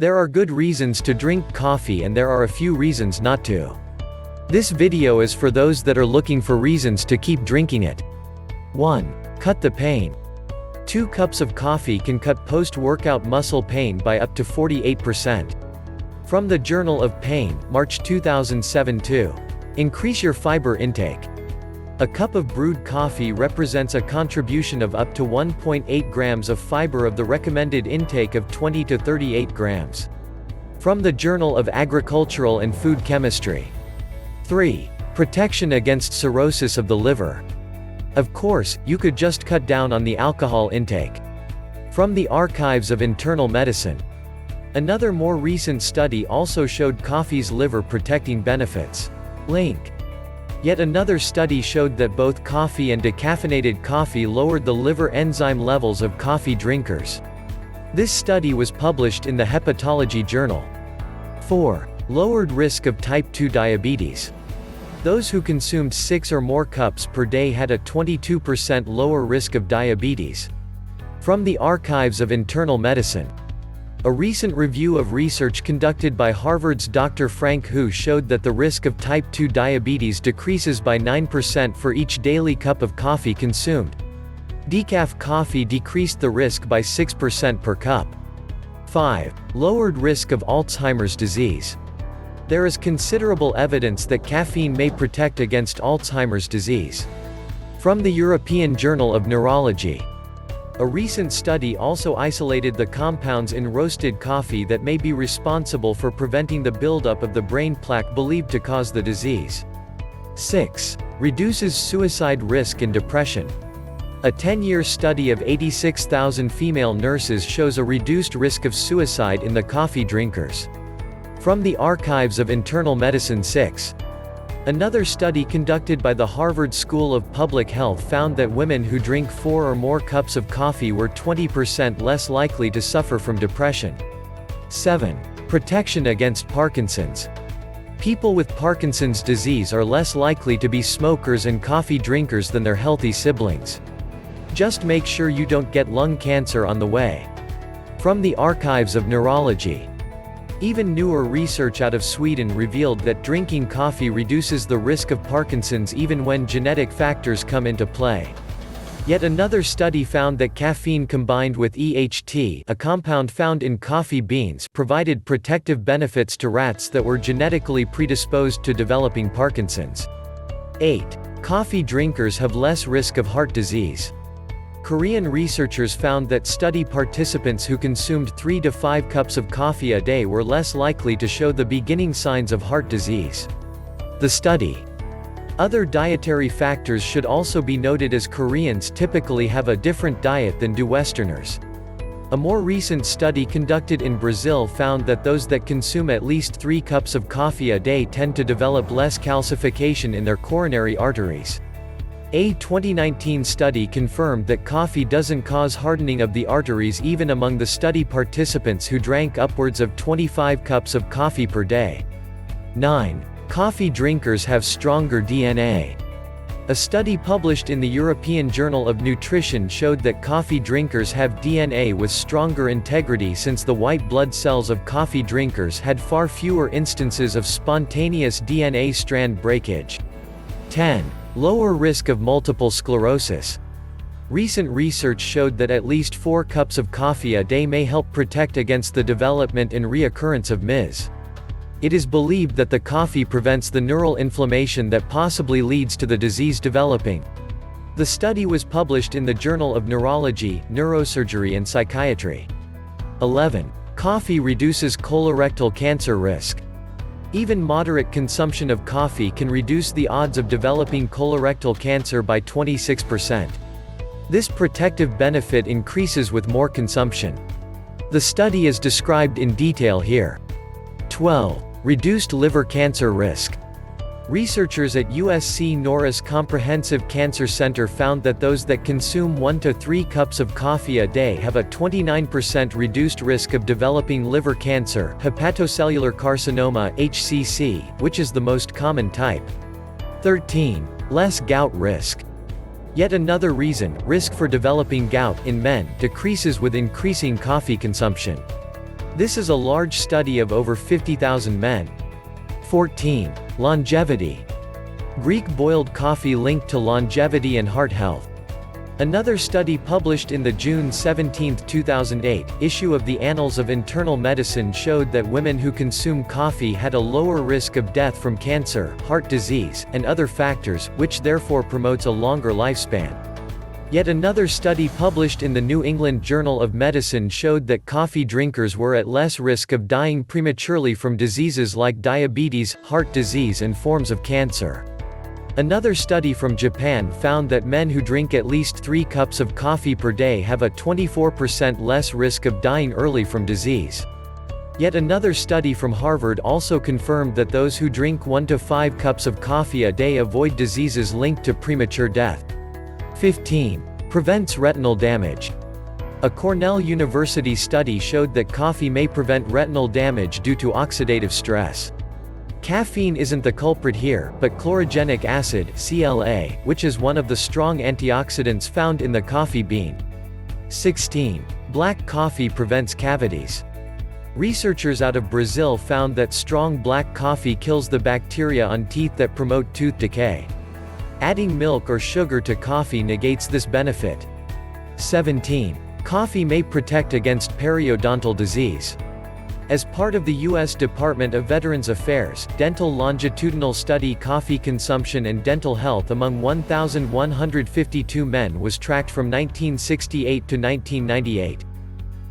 There are good reasons to drink coffee and there are a few reasons not to. This video is for those that are looking for reasons to keep drinking it. 1. Cut the pain. 2 cups of coffee can cut post-workout muscle pain by up to 48%. From the Journal of Pain, March 2007. 2. Increase your fiber intake. A cup of brewed coffee represents a contribution of up to 1.8 grams of fiber of the recommended intake of 20 to 38 grams. From the Journal of Agricultural and Food Chemistry. 3. Protection against cirrhosis of the liver. Of course, you could just cut down on the alcohol intake. From the Archives of Internal Medicine. Another more recent study also showed coffee's liver-protecting benefits. Link. Yet another study showed that both coffee and decaffeinated coffee lowered the liver enzyme levels of coffee drinkers. This study was published in the Hepatology Journal. 4. Lowered risk of type 2 diabetes. Those who consumed 6 or more cups per day had a 22% lower risk of diabetes. From the Archives of Internal Medicine. A recent review of research conducted by Harvard's Dr. Frank Hu showed that the risk of type 2 diabetes decreases by 9% for each daily cup of coffee consumed. Decaf coffee decreased the risk by 6% per cup. 5. Lowered risk of Alzheimer's disease. There is considerable evidence that caffeine may protect against Alzheimer's disease. From the European Journal of Neurology. A recent study also isolated the compounds in roasted coffee that may be responsible for preventing the buildup of the brain plaque believed to cause the disease. 6. Reduces suicide risk and depression. A 10-year study of 86,000 female nurses shows a reduced risk of suicide in the coffee drinkers. From the Archives of Internal Medicine. 6. Another study conducted by the Harvard School of Public Health found that women who drink 4 or more cups of coffee were 20% less likely to suffer from depression. 7. Protection against Parkinson's. People with Parkinson's disease are less likely to be smokers and coffee drinkers than their healthy siblings. Just make sure you don't get lung cancer on the way. From the Archives of Neurology. Even newer research out of Sweden revealed that drinking coffee reduces the risk of Parkinson's even when genetic factors come into play. Yet another study found that caffeine combined with EHT, a compound found in coffee beans, provided protective benefits to rats that were genetically predisposed to developing Parkinson's. 8. Coffee drinkers have less risk of heart disease. Korean researchers found that study participants who consumed 3 to 5 cups of coffee a day were less likely to show the beginning signs of heart disease. The study. Other dietary factors should also be noted, as Koreans typically have a different diet than do Westerners. A more recent study conducted in Brazil found that those that consume at least 3 cups of coffee a day tend to develop less calcification in their coronary arteries. A 2019 study confirmed that coffee doesn't cause hardening of the arteries even among the study participants who drank upwards of 25 cups of coffee per day. 9. Coffee drinkers have stronger DNA. A study published in the European Journal of Nutrition showed that coffee drinkers have DNA with stronger integrity, since the white blood cells of coffee drinkers had far fewer instances of spontaneous DNA strand breakage. 10. Lower risk of multiple sclerosis. Recent research showed that at least 4 cups of coffee a day may help protect against the development and reoccurrence of MS. It is believed that the coffee prevents the neural inflammation that possibly leads to the disease developing. The study was published in the Journal of Neurology, Neurosurgery and Psychiatry. 11. Coffee reduces colorectal cancer risk. Even moderate consumption of coffee can reduce the odds of developing colorectal cancer by 26%. This protective benefit increases with more consumption. The study is described in detail here. 12. Reduced liver cancer risk. Researchers at USC Norris Comprehensive Cancer Center found that those that consume 1 to 3 cups of coffee a day have a 29% reduced risk of developing liver cancer, hepatocellular carcinoma (HCC), which is the most common type. 13. Less gout risk. Yet another reason, risk for developing gout in men decreases with increasing coffee consumption. This is a large study of over 50,000 men. 14. Longevity. Greek boiled coffee linked to longevity and heart health. Another study published in the June 17, 2008, issue of the Annals of Internal Medicine showed that women who consume coffee had a lower risk of death from cancer, heart disease, and other factors, which therefore promotes a longer lifespan. Yet another study published in the New England Journal of Medicine showed that coffee drinkers were at less risk of dying prematurely from diseases like diabetes, heart disease, and forms of cancer. Another study from Japan found that men who drink at least 3 cups of coffee per day have a 24% less risk of dying early from disease. Yet another study from Harvard also confirmed that those who drink 1 to 5 cups of coffee a day avoid diseases linked to premature death. 15. Prevents retinal damage. A Cornell University study showed that coffee may prevent retinal damage due to oxidative stress. Caffeine isn't the culprit here, but chlorogenic acid (CLA), which is one of the strong antioxidants found in the coffee bean. 16. Black coffee prevents cavities. Researchers out of Brazil found that strong black coffee kills the bacteria on teeth that promote tooth decay. Adding milk or sugar to coffee negates this benefit. 17. Coffee may protect against periodontal disease. As part of the U.S. Department of Veterans Affairs, dental longitudinal study coffee consumption and dental health among 1,152 men was tracked from 1968 to 1998.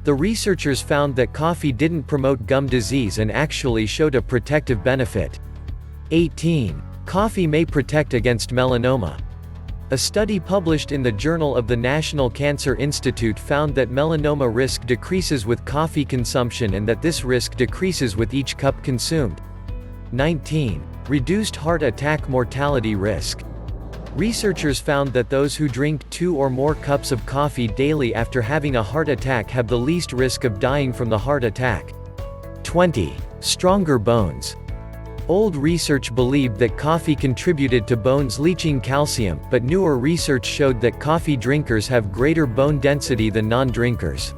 The researchers found that coffee didn't promote gum disease and actually showed a protective benefit. 18. Coffee may protect against melanoma. A study published in the Journal of the National Cancer Institute found that melanoma risk decreases with coffee consumption and that this risk decreases with each cup consumed. 19. Reduced heart attack mortality risk. Researchers found that those who drink 2 or more cups of coffee daily after having a heart attack have the least risk of dying from the heart attack. 20. Stronger bones. Old research believed that coffee contributed to bones leaching calcium, but newer research showed that coffee drinkers have greater bone density than non-drinkers.